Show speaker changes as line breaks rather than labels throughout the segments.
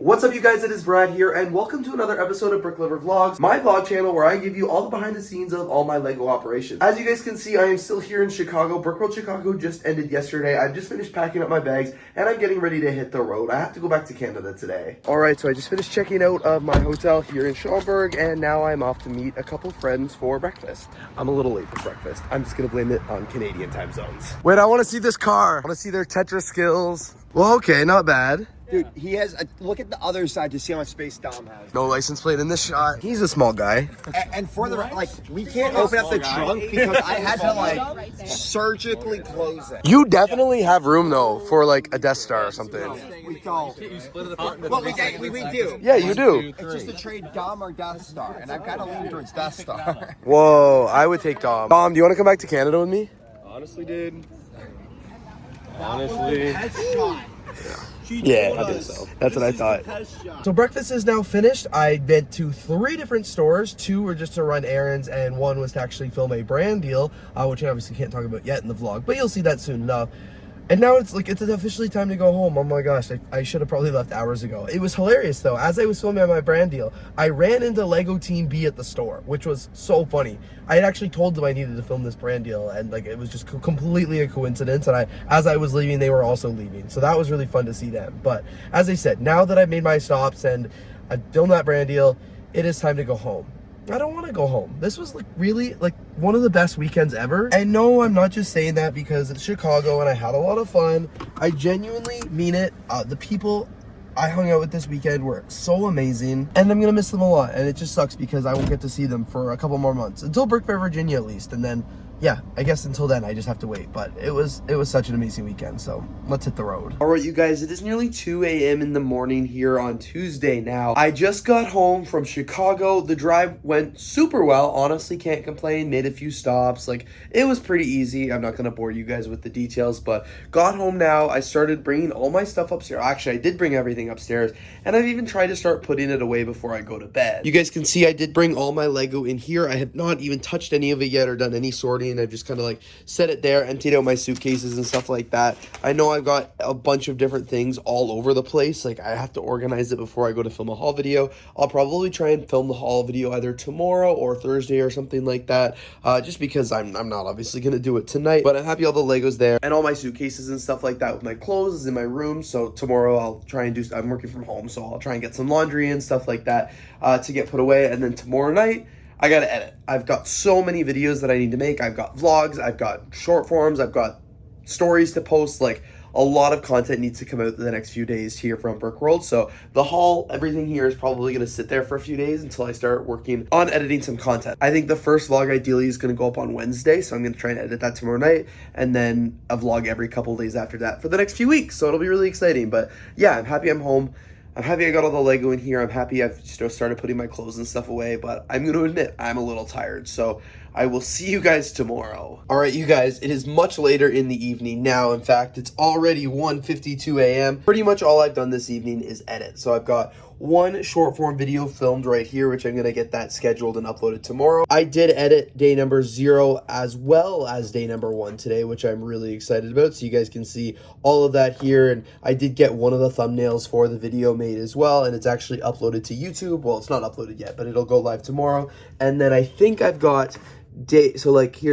What's up you guys, it is Brad here and welcome to another episode of BRICKLOVER Vlogs, my vlog channel where I give you all the behind the scenes of all my LEGO operations. As you guys can see, I am still here in Chicago. Brickworld Chicago just ended yesterday. I've just finished packing up my bags and I'm getting ready to hit the road. I have to go back to Canada today. Alright, so I just finished checking out of my hotel here in Schaumburg and now I'm off to meet a couple friends for breakfast. I'm a little late for breakfast. I'm just gonna blame it on Canadian time zones. Wait, I want to see this car. I want to see their Tetris skills. Well, okay, not bad.
Dude, he has look at the other side to see how much space Dom has.
No license plate in this shot. He's a small guy.
And for the we can't open up the trunk because I had to surgically close it.
You definitely have room though for like a Death Star or something.
We don't. You split it apart. Well, we do.
Yeah, you do.
It's just a trade Dom or Death Star, and I've got to lean towards Death Star.
Whoa, I would take Dom. Dom, do you want to come back to Canada with me?
Honestly, dude. Honestly.
Yeah, I think so. That's what I thought. So breakfast is now finished. I went to 3 different stores. 2 were just to run errands, and 1 was to actually film a brand deal, which I obviously can't talk about yet in the vlog, but you'll see that soon enough. And now it's officially time to go home. Oh my gosh, I should have probably left hours ago. It was hilarious though. As I was filming my brand deal, I ran into Lego Team B at the store, which was so funny. I had actually told them I needed to film this brand deal, and it was just completely a coincidence. And as I was leaving, they were also leaving. So that was really fun to see them. But as I said, now that I've made my stops and I filmed that brand deal, it is time to go home. I don't want to go home. This was really one of the best weekends ever. And no, I'm not just saying that because it's Chicago and I had a lot of fun. I genuinely mean it. The people I hung out with this weekend were so amazing and I'm gonna miss them a lot, and it just sucks because I won't get to see them for a couple more months until Brick Fair, Virginia at least, and then yeah, I guess until then I just have to wait. But it was such an amazing weekend, so let's hit the road. All right, you guys, it is nearly 2 a.m. in the morning here on Tuesday now. I just got home from Chicago. The drive went super well. Honestly, can't complain. Made a few stops. It was pretty easy. I'm not gonna bore you guys with the details, but got home now. I started bringing all my stuff upstairs. Actually, I did bring everything upstairs, and I've even tried to start putting it away before I go to bed. You guys can see I did bring all my Lego in here. I have not even touched any of it yet or done any sorting. I've just kind of set it there, emptied out my suitcases and stuff like that. I know I've got a bunch of different things all over the place. I have to organize it before I go to film a haul video. I'll probably try and film the haul video either tomorrow or Thursday or something like that, just because I'm not obviously going to do it tonight, but I'm happy all the Legos there and all my suitcases and stuff like that with my clothes is in my room. So tomorrow I'll try and I'm working from home, so I'll try and get some laundry and stuff like that to get put away, and then tomorrow night I gotta edit. I've got so many videos that I need to make. I've got vlogs, I've got short forms, I've got stories to post. A lot of content needs to come out in the next few days here from Brickworld. So the haul, everything here is probably gonna sit there for a few days until I start working on editing some content. I think the first vlog ideally is gonna go up on Wednesday, so I'm gonna try and edit that tomorrow night, and then a vlog every couple days after that for the next few weeks. So it'll be really exciting. But yeah, I'm happy I'm home. I'm happy I got all the Lego in here. I'm happy I've started putting my clothes and stuff away, but I'm going to admit I'm a little tired. So I will see you guys tomorrow. All right, you guys, it is much later in the evening now. In fact, it's already 1:52 a.m. Pretty much all I've done this evening is edit. So I've got 1 short form video filmed right here, which I'm going to get that scheduled and uploaded tomorrow. I did edit day number 0 as well as day number 1 today, which I'm really excited about. So you guys can see all of that here. And I did get one of the thumbnails for the video made as well. And it's actually uploaded to YouTube. Well, it's not uploaded yet, but it'll go live tomorrow. And then I think I've got here's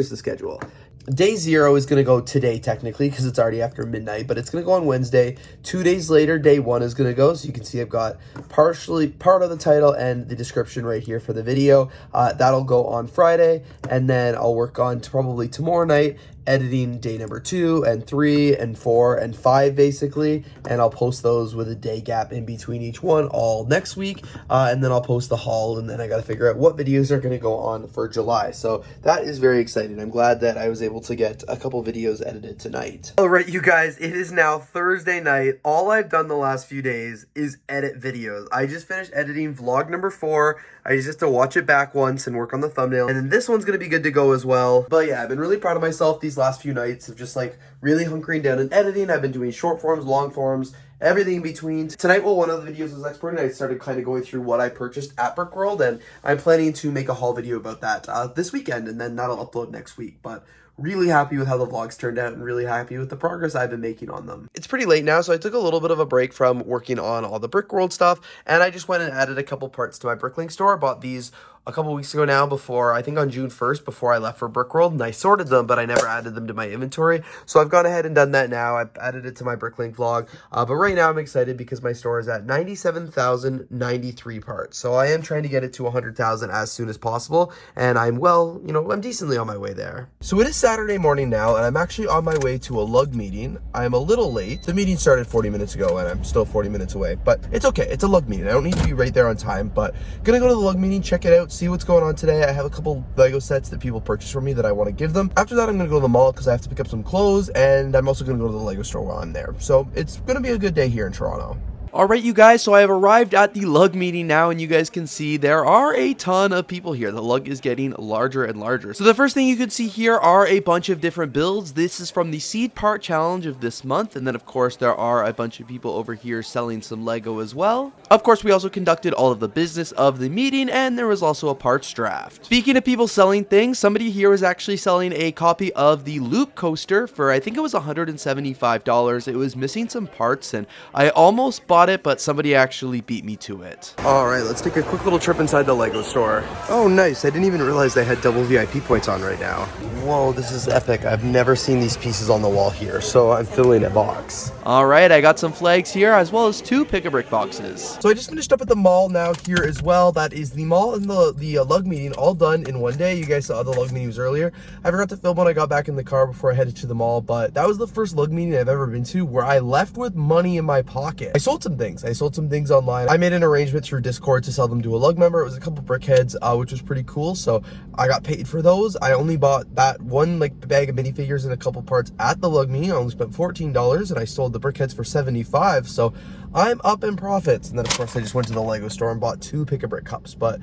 the schedule. Day 0 is going to go today technically because it's already after midnight, but it's going to go on Wednesday. 2 days later, day 1 is going to go. So you can see I've got part of the title and the description right here for the video. That'll go on Friday, and then I'll work on probably tomorrow night editing day number 2 and 3 and 4 and 5 basically, and I'll post those with a day gap in between each one all next week, and then I'll post the haul, and then I got to figure out what videos are going to go on for July. So that is very exciting. I'm glad that I was able to get a couple videos edited tonight. All right, you guys, it is now Thursday night. All I've done the last few days is edit videos. I just finished editing vlog number 4. I just have to watch it back once and work on the thumbnail, and then this one's going to be good to go as well. But yeah, I've been really proud of myself these last few nights of just really hunkering down and editing. I've been doing short forms, long forms, everything in between. Tonight, while one of the videos was exporting, I started kind of going through what I purchased at Brickworld, and I'm planning to make a haul video about that this weekend, and then that'll upload next week. But really happy with how the vlogs turned out and really happy with the progress I've been making on them. It's pretty late now, so I took a little bit of a break from working on all the Brickworld stuff, and I just went and added a couple parts to my Bricklink store. I bought these a couple weeks ago now, before, I think on June 1st, before I left for Brickworld, and I sorted them, but I never added them to my inventory. So I've gone ahead and done that now. I've added it to my Bricklink vlog, but right now I'm excited because my store is at 97,093 parts. So I am trying to get it to 100,000 as soon as possible, and I'm, well, you know, I'm decently on my way there. So it is Saturday morning now, and I'm actually on my way to a Lug meeting. I'm a little late. The meeting started 40 minutes ago, and I'm still 40 minutes away, but it's okay. It's a Lug meeting. I don't need to be right there on time, but gonna go to the Lug meeting, check it out, see what's going on today. I have a couple Lego sets that people purchased from me that I want to give them. After that, I'm going to go to the mall because I have to pick up some clothes, and I'm also going to go to the Lego store while I'm there. So it's going to be a good day here in Toronto. Alright you guys, so I have arrived at the Lug meeting now, and you guys can see there are a ton of people here. The Lug is getting larger and larger. So the first thing you can see here are a bunch of different builds. This is from the Seed Part Challenge of this month, and then of course there are a bunch of people over here selling some Lego as well. Of course, we also conducted all of the business of the meeting, and there was also a parts draft. Speaking of people selling things, somebody here was actually selling a copy of the Loop coaster for, I think it was $175. It was missing some parts, and I almost bought it, but somebody actually beat me to it. All right, let's take a quick little trip inside the Lego store. Oh, nice. I didn't even realize they had double VIP points on right now. Whoa, this is epic. I've never seen these pieces on the wall here, so I'm filling a box. All right, I got some flags here, as well as 2 pick-a-brick boxes. So I just finished up at the mall now here as well. That is the mall and the Lug meeting all done in one day. You guys saw the Lug meetings earlier. I forgot to film when I got back in the car before I headed to the mall, but that was the first Lug meeting I've ever been to where I left with money in my pocket. I sold some things. I sold some things online. I made an arrangement through Discord to sell them to a Lug member. It was a couple brickheads, which was pretty cool. So I got paid for those. I only bought that one like bag of minifigures and a couple parts at the Lug meeting. I only spent $14, and I sold the brickheads for $75. So I'm up in profits. And then of course I just went to the Lego store and bought 2 pick-a-brick cups, but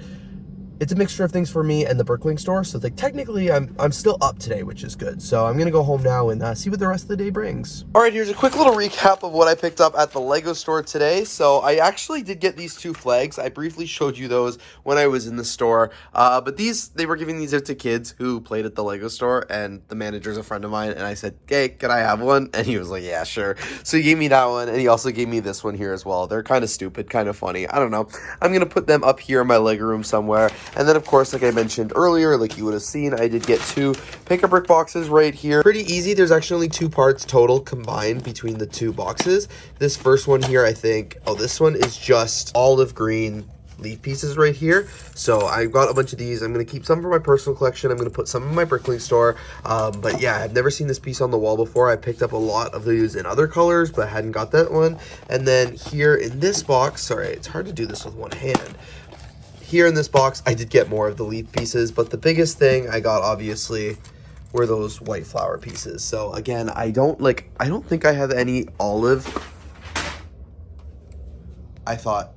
it's a mixture of things for me and the Bricklink store, so like technically I'm still up today, which is good. So I'm gonna go home now and see what the rest of the day brings. All right, here's a quick little recap of what I picked up at the Lego store today. So I actually did get these 2 flags. I briefly showed you those when I was in the store, but they were giving these out to kids who played at the Lego store, and the manager's a friend of mine, and I said, hey, can I have one? And he was like, yeah, sure. So he gave me that one, and he also gave me this one here as well. They're kind of stupid, kind of funny. I don't know. I'm gonna put them up here in my Lego room somewhere. And then, of course, like I mentioned earlier, like you would have seen, I did get 2 pick-a-brick boxes right here. Pretty easy. There's actually only 2 parts total combined between the 2 boxes. This first one here, I think, this one is just olive green leaf pieces right here. So I got a bunch of these. I'm going to keep some for my personal collection. I'm going to put some in my Bricklink store. But yeah, I've never seen this piece on the wall before. I picked up a lot of these in other colors, but I hadn't got that one. And then here in this box, sorry, it's hard to do this with one hand. Here in this box, I did get more of the leaf pieces, but the biggest thing I got, obviously, were those white flower pieces. So again, I don't think I have any olive. I thought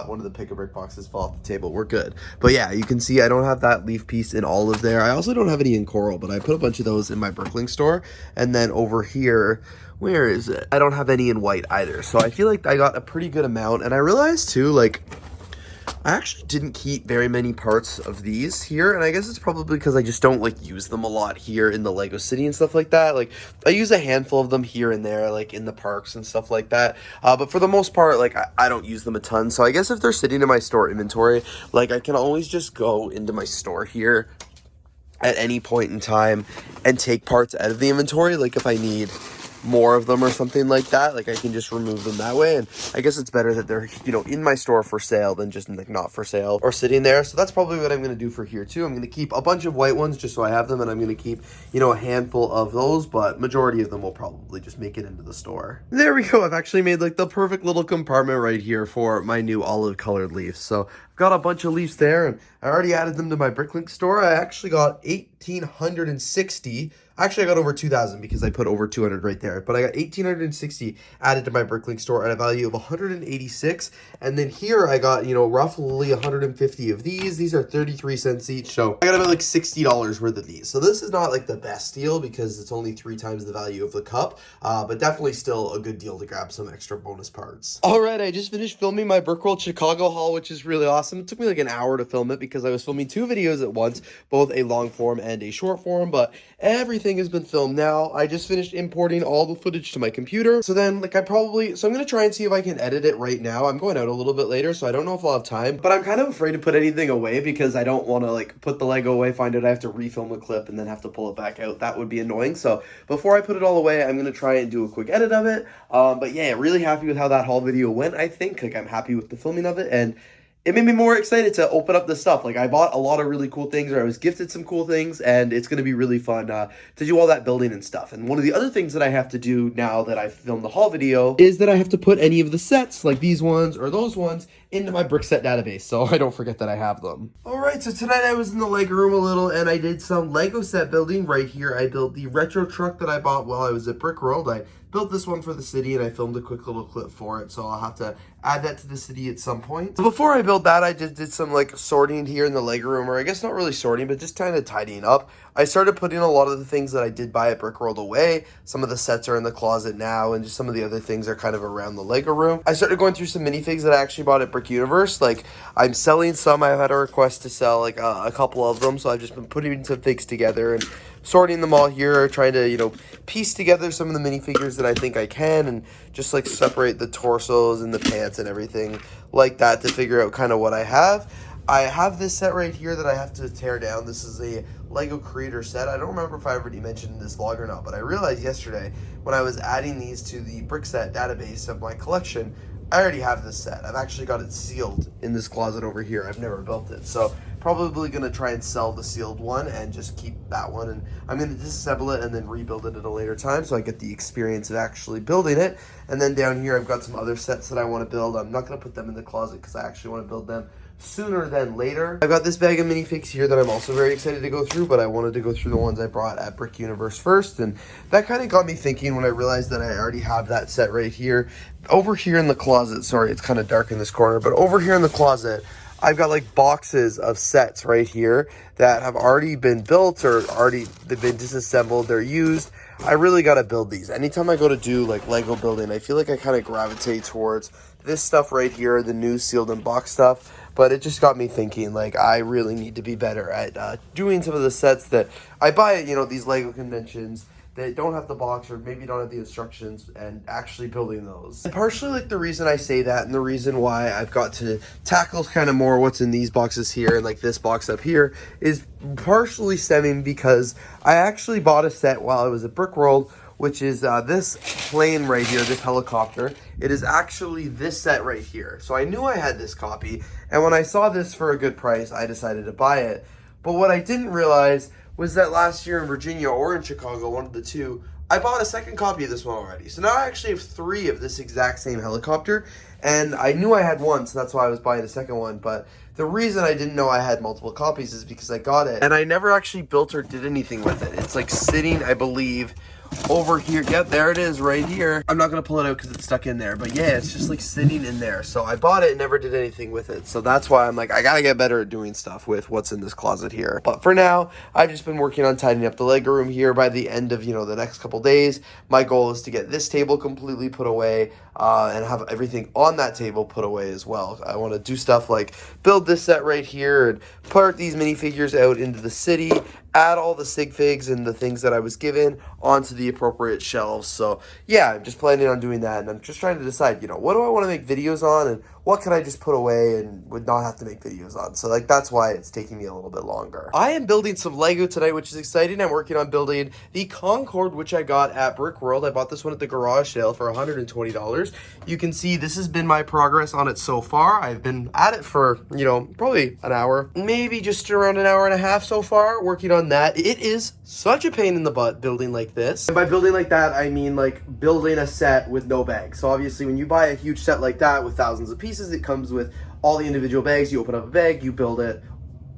one of the pick-a-brick boxes fell off the table. We're good. But yeah, you can see I don't have that leaf piece in olive there. I also don't have any in coral, but I put a bunch of those in my Bricklink store. And then over here, where is it? I don't have any in white either. So I feel like I got a pretty good amount. And I realized too, like, I actually didn't keep very many parts of these here, and I guess it's probably because I just don't like use them a lot here in the Lego City and stuff like that. Like, I use a handful of them here and there, like in the parks and stuff like that. But for the most part, like, I don't use them a ton. So I guess if they're sitting in my store inventory, like, I can always just go into my store here at any point in time and take parts out of the inventory. Like, if I need more of them or something like that, like I can just remove them that way. And I guess it's better that they're, you know, in my store for sale than just like not for sale or sitting there. So that's probably what I'm going to do for here too. I'm going to keep a bunch of white ones just so I have them, and I'm going to keep, you know, a handful of those, but majority of them will probably just make it into the store. There we go. I've actually made like the perfect little compartment right here for my new olive colored leaves. So I've got a bunch of leaves there, and I already added them to my Bricklink store. I actually got 1,860. Actually, I got over 2,000 because I put over 200 right there. But I got 1,860 added to my Bricklink store at a value of 186. And then here I got, you know, roughly 150 of these. These are 33 cents each. So I got about like $60 worth of these. So this is not like the best deal because it's only 3 times the value of the cup. But definitely still a good deal to grab some extra bonus parts. All right, I just finished filming my Brickworld Chicago haul, which is really awesome. It took me like an hour to film it because I was filming 2 videos at once, both a long form and a short form. But everything everything has been filmed now. I just finished importing all the footage to my computer. So then, like, I'm gonna try and see if I can edit it right now. I'm going out a little bit later, so I don't know if I'll have time. But I'm kind of afraid to put anything away because I don't want to, like, put the Lego away, find out I have to refilm a clip, and then have to pull it back out. That would be annoying. So before I put it all away, I'm gonna try and do a quick edit of it. But yeah, really happy with how that haul video went, I think. Like, I'm happy with the filming of it, and it made me more excited to open up this stuff. Like, I bought a lot of really cool things, or I was gifted some cool things, and it's going to be really fun to do all that building and stuff. And one of the other things that I have to do now that I filmed the haul video is that I have to put any of the sets, like these ones or those ones, into my brick set database, so I don't forget that I have them. Alright, so tonight I was in the Lego room a little, and I did some Lego set building right here. I built the retro truck that I bought while I was at Brickworld. I built this one for the city, and I filmed a quick little clip for it, so I'll have to add that to the city at some point. So before I built that, I just did some, like, sorting here in the Lego room, or I guess not really sorting, but just kind of tidying up. I started putting a lot of the things that I did buy at Brickworld away. Some of the sets are in the closet now, and just some of the other things are kind of around the Lego room. I started going through some minifigs that I actually bought at Brick Universe. Like, I'm selling some. I've had a request to sell, like, a couple of them, so I've just been putting some things together and sorting them all here, trying to, you know, piece together some of the minifigures that I think I can, and just, like, separate the torsos and the pants and everything like that to figure out kind of what I have. I have this set right here that I have to tear down. This is a Lego Creator set. I don't remember if I already mentioned in this vlog or not, but I realized yesterday when I was adding these to the brick set database of my collection, I already have this set. I've actually got it sealed in this closet over here. I've never built it, so probably gonna try and sell the sealed one and just keep that one, and I'm gonna disassemble it and then rebuild it at a later time so I get the experience of actually building it. And then down here I've got some other sets that I want to build. I'm not gonna put them in the closet because I actually want to build them sooner than later. I've got this bag of minifigs here that I'm also very excited to go through, but I wanted to go through the ones I brought at Brick Universe first, and that kind of got me thinking when I realized that I already have that set right here. Over here in the closet, sorry, it's kind of dark in this corner, but over here in the closet, I've got like boxes of sets right here that have already been built or they've been disassembled, they're used. I really got to build these. Anytime I go to do like Lego building, I feel like I kind of gravitate towards this stuff right here, the new sealed and box stuff. But it just got me thinking, like, I really need to be better at doing some of the sets that I buy at, you know, these Lego conventions that don't have the box or maybe don't have the instructions, and actually building those. And partially, like, the reason I say that and the reason why I've got to tackle kind of more what's in these boxes here and like this box up here is partially stemming because I actually bought a set while I was at Brickworld, which is this plane right here, this helicopter. It is actually this set right here. So I knew I had this copy, and when I saw this for a good price, I decided to buy it. But what I didn't realize was that last year in Virginia or in Chicago, one of the two, I bought a second copy of this one already. So now I actually have 3 of this exact same helicopter, and I knew I had one, so that's why I was buying a second one. But the reason I didn't know I had multiple copies is because I got it, and I never actually built or did anything with it. It's like sitting, I believe, over here. Yep, there it is right here. I'm not gonna pull it out because it's stuck in there, but yeah, it's just like sitting in there. So I bought it and never did anything with it. So that's why I'm like, I gotta get better at doing stuff with what's in this closet here. But for now, I've just been working on tidying up the Lego room here. By the end of, you know, the next couple days, my goal is to get this table completely put away and have everything on that table put away as well. I want to do stuff like build this set right here and part these minifigures out into the city, add all the sig figs and the things that I was given onto the appropriate shelves. So yeah, I'm just planning on doing that, and I'm just trying to decide, you know, what do I want to make videos on and what can I just put away and would not have to make videos on. So like that's why it's taking me a little bit longer. I am building some Lego tonight, which is exciting. I'm working on building the Concord, which I got at Brickworld. I bought this one at the garage sale for $120. You can see this has been my progress on it so far. I've been at it for, you know, probably an hour, maybe just around an hour and a half so far, working on that. It is such a pain in the butt building like this. And by building like that, I mean like building a set with no bags. So obviously when you buy a huge set like that with thousands of pieces, it comes with all the individual bags. You open up a bag, you build it,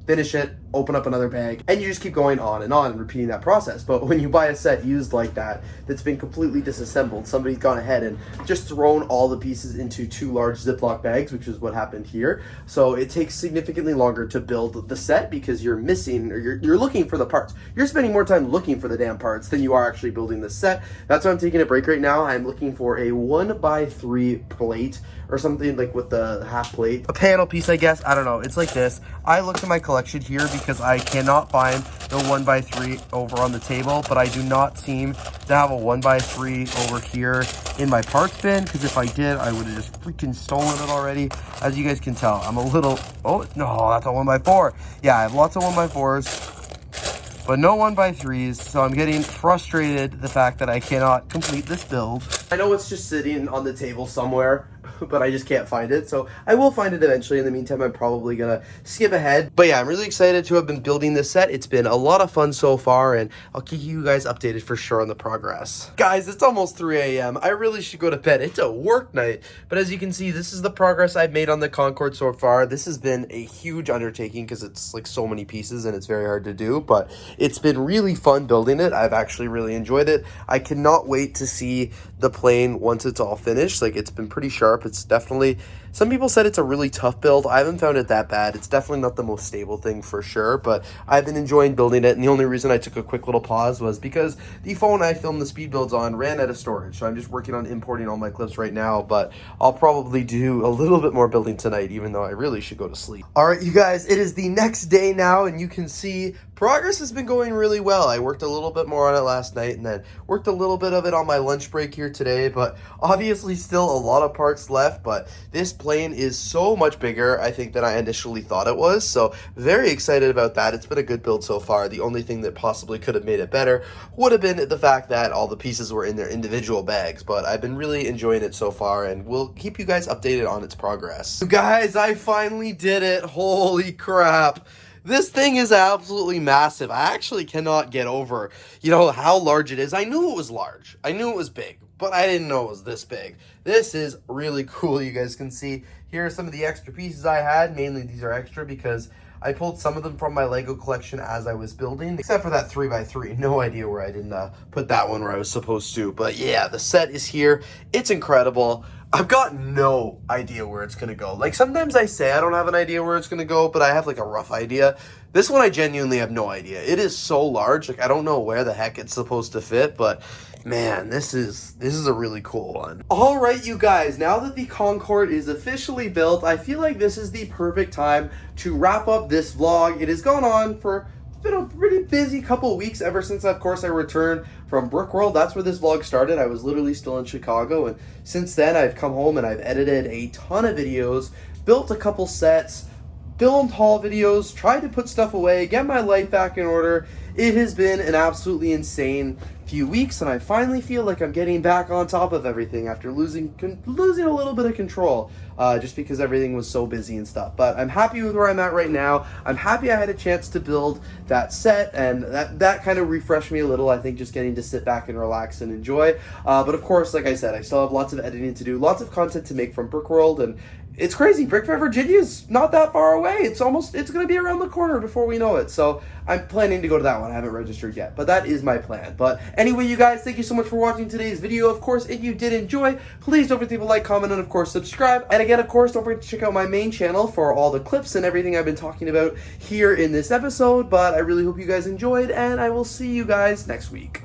finish it, open up another bag, and you just keep going on and repeating that process. But when you buy a set used like that, that's been completely disassembled, somebody's gone ahead and just thrown all the pieces into 2 large Ziploc bags, which is what happened here. So it takes significantly longer to build the set because you're missing, or you're looking for the parts. You're spending more time looking for the damn parts than you are actually building the set. That's why I'm taking a break right now. I'm looking for a 1x3 plate or something like with the half plate. A panel piece, I guess. I don't know. It's like this. I looked at my collection here because because I cannot find the 1x3 over on the table, but I do not seem to have a 1x3 over here in my parts bin, because if I did, I would have just freaking stolen it already. As you guys can tell, I'm a little, oh no, that's a 1x4. Yeah, I have lots of 1x4s, but no 1x3s, so I'm getting frustrated the fact that I cannot complete this build. I know it's just sitting on the table somewhere, but I just can't find it, so I will find it eventually. In the meantime, I'm probably gonna skip ahead. But yeah, I'm really excited to have been building this set. It's been a lot of fun so far, and I'll keep you guys updated for sure on the progress. Guys, it's almost 3 a.m. I really should go to bed. It's a work night, but as you can see, this is the progress I've made on the Concord so far. This has been a huge undertaking because it's like so many pieces and it's very hard to do, but it's been really fun building it. I've actually really enjoyed it. I cannot wait to see the plane once it's all finished. Like, it's been pretty sharp. It's definitely, some people said it's a really tough build. I haven't found it that bad. It's definitely not the most stable thing for sure, but I've been enjoying building it. And the only reason I took a quick little pause was because the phone I filmed the speed builds on ran out of storage. So I'm just working on importing all my clips right now, but I'll probably do a little bit more building tonight, even though I really should go to sleep. All right, you guys, it is the next day now, and you can see progress has been going really well. I worked a little bit more on it last night and then worked a little bit of it on my lunch break here today, but obviously still a lot of parts left. But this plane is so much bigger, I think, than I initially thought it was. So very excited about that. It's been a good build so far. The only thing that possibly could have made it better would have been the fact that all the pieces were in their individual bags, but I've been really enjoying it so far, and we'll keep you guys updated on its progress. You guys, I finally did it. Holy crap. This thing is absolutely massive. I actually cannot get over, how large it is. I knew it was large. I knew it was big, but I didn't know it was this big. This is really cool. You guys can see here are some of the extra pieces I had. Mainly these are extra because I pulled some of them from my Lego collection as I was building, except for that 3x3. No idea where I didn't put that one where I was supposed to. But yeah, the set is here. It's incredible. I've got no idea where it's going to go. Like, sometimes I say I don't have an idea where it's going to go, but I have like a rough idea. This one I genuinely have no idea. It is so large. Like, I don't know where the heck it's supposed to fit, but man, this is a really cool one. All right, you guys, now that the Concord is officially built, I feel like this is the perfect time to wrap up this vlog. It has gone on for, it's been a pretty busy couple of weeks ever since, of course, I returned from Brickworld. That's where this vlog started. I was literally still in Chicago, and since then I've come home and I've edited a ton of videos, built a couple sets, filmed haul videos, tried to put stuff away, get my life back in order. It has been an absolutely insane few weeks, and I finally feel like I'm getting back on top of everything after losing a little bit of control, just because everything was so busy and stuff. But I'm happy with where I'm at right now. I'm happy I had a chance to build that set, and that kind of refreshed me a little. I think just getting to sit back and relax and enjoy. But of course, like I said, I still have lots of editing to do, lots of content to make from Brickworld, and it's crazy. Brickfair, Virginia is not that far away. It's going to be around the corner before we know it. So I'm planning to go to that one. I haven't registered yet, but that is my plan. But anyway, you guys, thank you so much for watching today's video. Of course, if you did enjoy, please don't forget to like, comment, and of course, subscribe. And again, of course, don't forget to check out my main channel for all the clips and everything I've been talking about here in this episode. But I really hope you guys enjoyed, and I will see you guys next week.